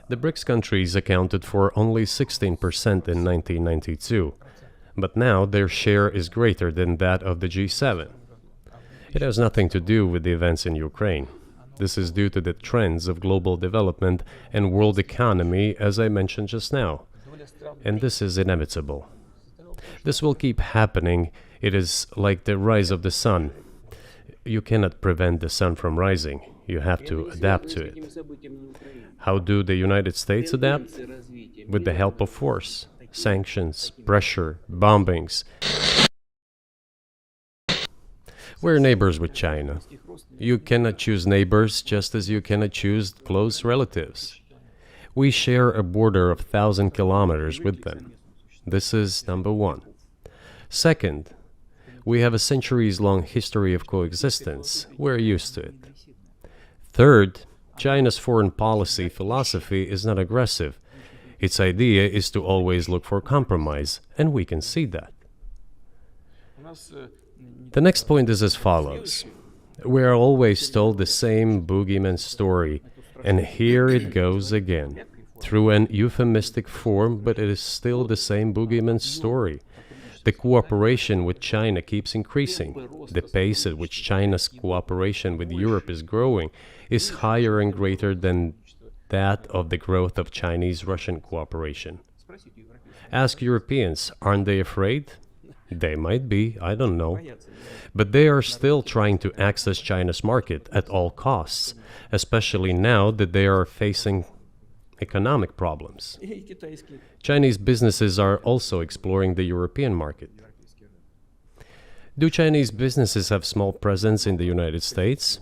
The BRICS countries accounted for only 16% in 1992, but now their share is greater than that of the G7. It has nothing to do with the events in Ukraine. This is due to the trends of global development and world economy, as I mentioned just now. And this is inevitable. This will keep happening. It is like the rise of the sun. You cannot prevent the sun from rising. You have to adapt to it. How do the United States adapt? With the help of force, sanctions, pressure, bombings. We're neighbors with China. You cannot choose neighbors just as you cannot choose close relatives. We share a border of 1,000 kilometers with them. This is number one. Second, we have a centuries-long history of coexistence. We're used to it. Third, China's foreign policy philosophy is not aggressive. Its idea is to always look for compromise, and we can see that. The next point is as follows. We are always told the same boogeyman story, and here it goes again, through an euphemistic form, but it is still the same boogeyman story. The cooperation with China keeps increasing. The pace at which China's cooperation with Europe is growing is higher and greater than that of the growth of Chinese-Russian cooperation. Ask Europeans, aren't they afraid? They might be, I don't know. But they are still trying to access China's market at all costs, especially now that they are facing economic problems. Chinese businesses are also exploring the European market. Do Chinese businesses have small presence in the United States?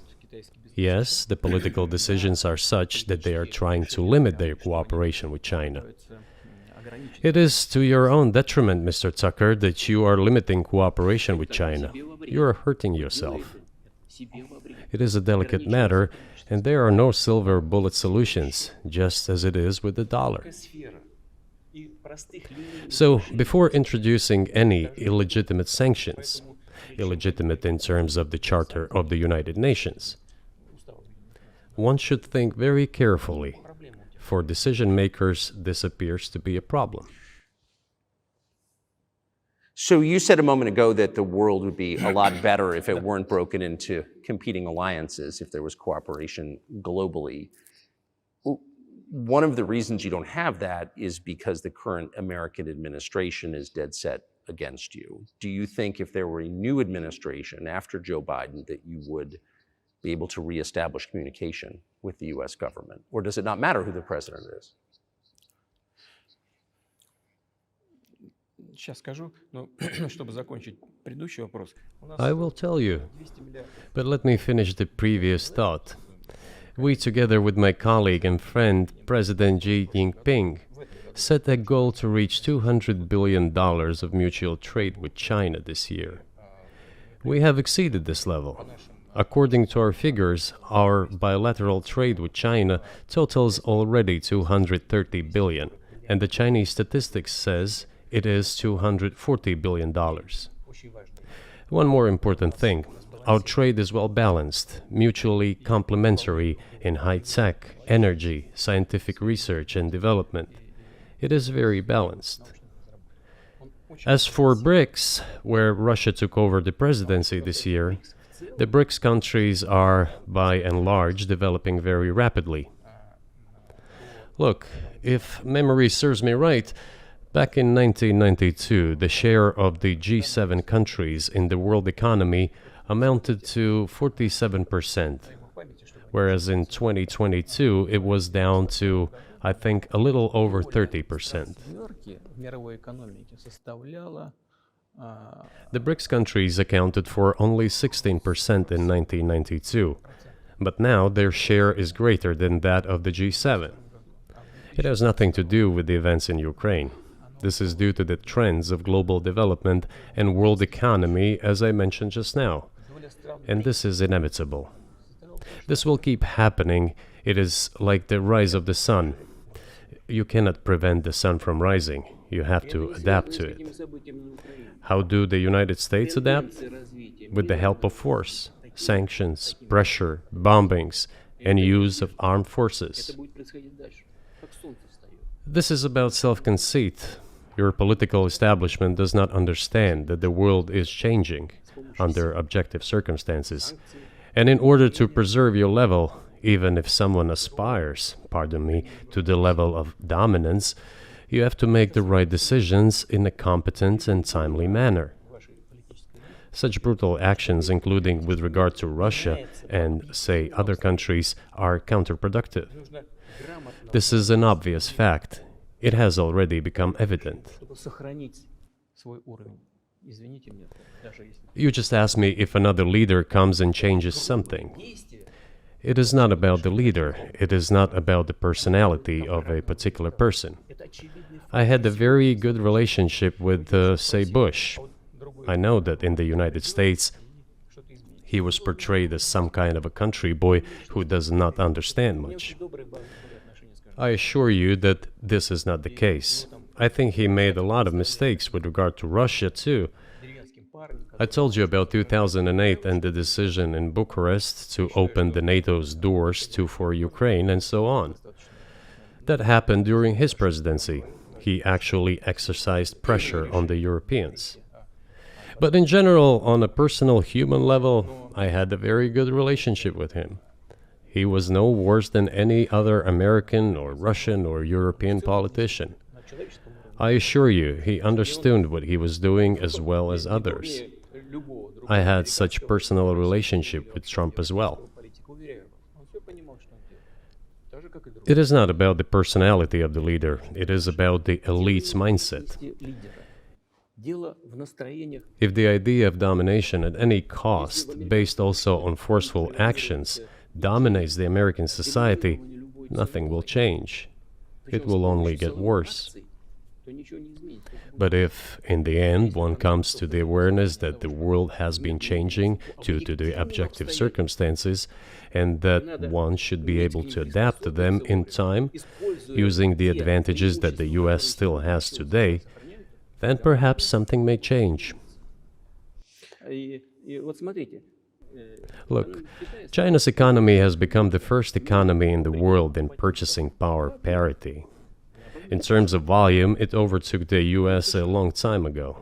Yes, the political decisions are such that they are trying to limit their cooperation with China. It is to your own detriment, Mr. Tucker, that you are limiting cooperation with China. You are hurting yourself. It is a delicate matter, and there are no silver bullet solutions, just as it is with the dollar. So, before introducing any illegitimate sanctions, illegitimate in terms of the Charter of the United Nations, one should think very carefully. For decision makers, this appears to be a problem. So you said a moment ago that the world would be a lot better if it weren't broken into competing alliances, if there was cooperation globally. One of the reasons you don't have that is because the current American administration is dead set against you. Do you think if there were a new administration after Joe Biden that you would be able to reestablish communication with the US government? Or does it not matter who the president is? I will tell you, but let me finish the previous thought. We, together with my colleague and friend, President Xi Jinping, set a goal to reach $200 billion of mutual trade with China this year. We have exceeded this level. According to our figures, our bilateral trade with China totals already $230 billion, and the Chinese statistics says it is $240 billion. One more important thing, our trade is well balanced, mutually complementary in high-tech, energy, scientific research and development. It is very balanced. As for BRICS, where Russia took over the presidency this year, the BRICS countries are, by and large, developing very rapidly. Look, if memory serves me right, back in 1992, the share of the G7 countries in the world economy amounted to 47%, whereas in 2022 it was down to, I think, a little over 30%. The BRICS countries accounted for only 16% in 1992, but now their share is greater than that of the G7. It has nothing to do with the events in Ukraine. This is due to the trends of global development and world economy, as I mentioned just now. And this is inevitable. This will keep happening. It is like the rise of the sun. You cannot prevent the sun from rising. You have to adapt to it. How do the United States adapt? With the help of force, sanctions, pressure, bombings, and use of armed forces. This is about self-conceit. Your political establishment does not understand that the world is changing under objective circumstances. And in order to preserve your level, even if someone aspires, pardon me, to the level of dominance, you have to make the right decisions in a competent and timely manner. Such brutal actions, including with regard to Russia and, say, other countries, are counterproductive. This is an obvious fact. It has already become evident. You just asked me if another leader comes and changes something. It is not about the leader. It is not about the personality of a particular person. I had a very good relationship with, say, Bush. I know that in the United States, he was portrayed as some kind of a country boy who does not understand much. I assure you that this is not the case. I think he made a lot of mistakes with regard to Russia, too. I told you about 2008 and the decision in Bucharest to open the NATO's doors for Ukraine and so on. That happened during his presidency. He actually exercised pressure on the Europeans. But in general, on a personal human level, I had a very good relationship with him. He was no worse than any other American or Russian or European politician. I assure you, he understood what he was doing as well as others. I had such personal relationship with Trump as well. It is not about the personality of the leader, it is about the elite's mindset. If the idea of domination at any cost, based also on forceful actions, dominates the American society, nothing will change. It will only get worse. But if, in the end, one comes to the awareness that the world has been changing due to the objective circumstances, and that one should be able to adapt to them in time, using the advantages that the US still has today, then perhaps something may change. Look, China's economy has become the first economy in the world in purchasing power parity. In terms of volume, it overtook the US a long time ago.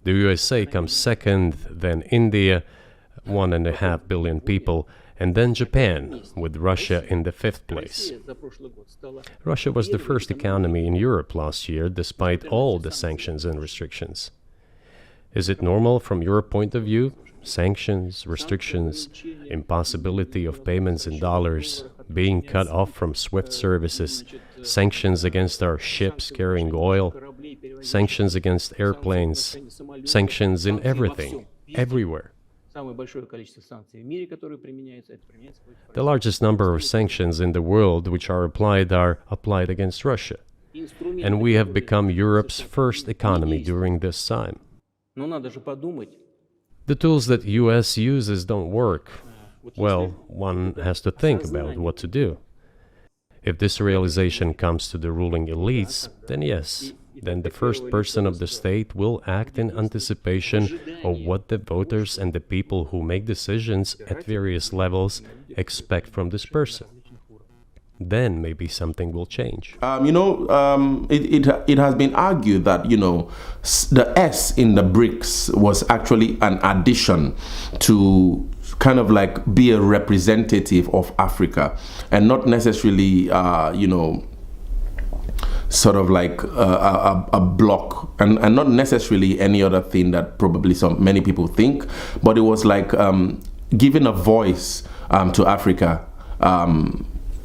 The USA comes second, then India, 1.5 billion people, and then Japan, with Russia in the fifth place. Russia was the first economy in Europe last year, despite all the sanctions and restrictions. Is it normal from your point of view? Sanctions, restrictions, impossibility of payments in dollars, being cut off from SWIFT services, sanctions against our ships carrying oil, sanctions against airplanes, sanctions in everything, everywhere. The largest number of sanctions in the world which are applied against Russia. And we have become Europe's first economy during this time. The tools that US uses don't work. Well, one has to think about what to do. If this realization comes to the ruling elites, then yes, then the first person of the state will act in anticipation of what the voters and the people who make decisions at various levels expect from this person. Then maybe something will change. It has been argued that, the S in the BRICS was actually an addition to kind of like be a representative of Africa and not necessarily, sort of like a bloc and not necessarily any other thing that probably many people think, but it was like giving a voice to Africa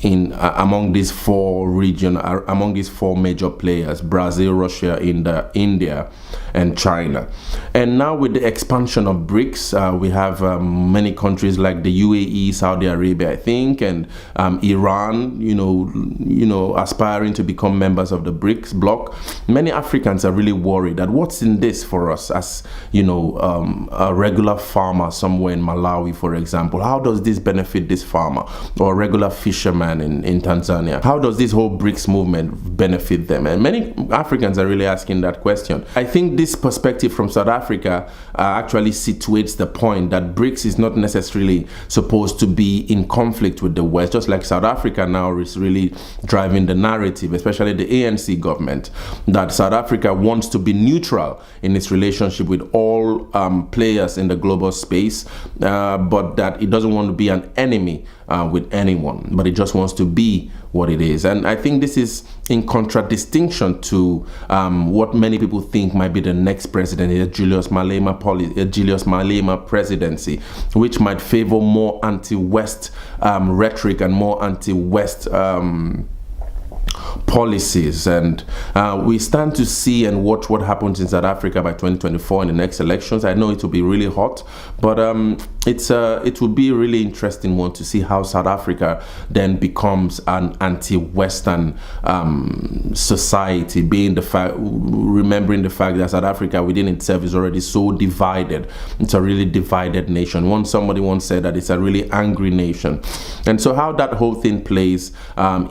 among these four major players: Brazil, Russia, India, and China. And now with the expansion of BRICS, we have many countries like the UAE, Saudi Arabia, I think, and Iran, aspiring to become members of the BRICS Bloc. Many Africans are really worried that what's in this for us as, a regular farmer somewhere in Malawi, for example. How does this benefit this farmer or a regular fisherman man in Tanzania. How does this whole BRICS movement benefit them? And many Africans are really asking that question. I think this perspective from South Africa actually situates the point that BRICS is not necessarily supposed to be in conflict with the West, just like South Africa now is really driving the narrative, especially the ANC government, that South Africa wants to be neutral in its relationship with all players in the global space, but that it doesn't want to be an enemy with anyone, but it just wants to be what it is. And I think this is in contradistinction to what many people think might be the next president, a Julius Malema presidency, which might favor more anti-West rhetoric and more anti-West policies. And we stand to see and watch what happens in South Africa by 2024 in the next elections. I know it will be really hot, but it will be a really interesting one to see how South Africa then becomes an anti-Western society, remembering the fact that South Africa within itself is already so divided. It's a really divided nation. Somebody once said that it's a really angry nation. And so how that whole thing plays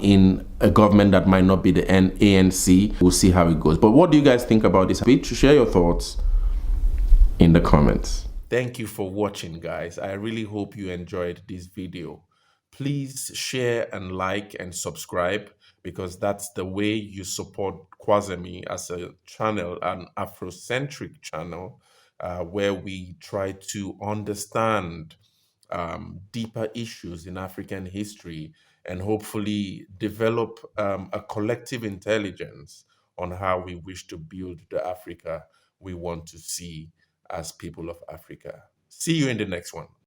in a government that might not be the ANC, we'll see how it goes. But what do you guys think about this speech? Share your thoughts in the comments. Thank you for watching, guys. I really hope you enjoyed this video. Please share and like and subscribe, because that's the way you support Kwazemi as a channel, an Afrocentric channel, where we try to understand deeper issues in African history and hopefully develop a collective intelligence on how we wish to build the Africa we want to see as people of Africa. See you in the next one.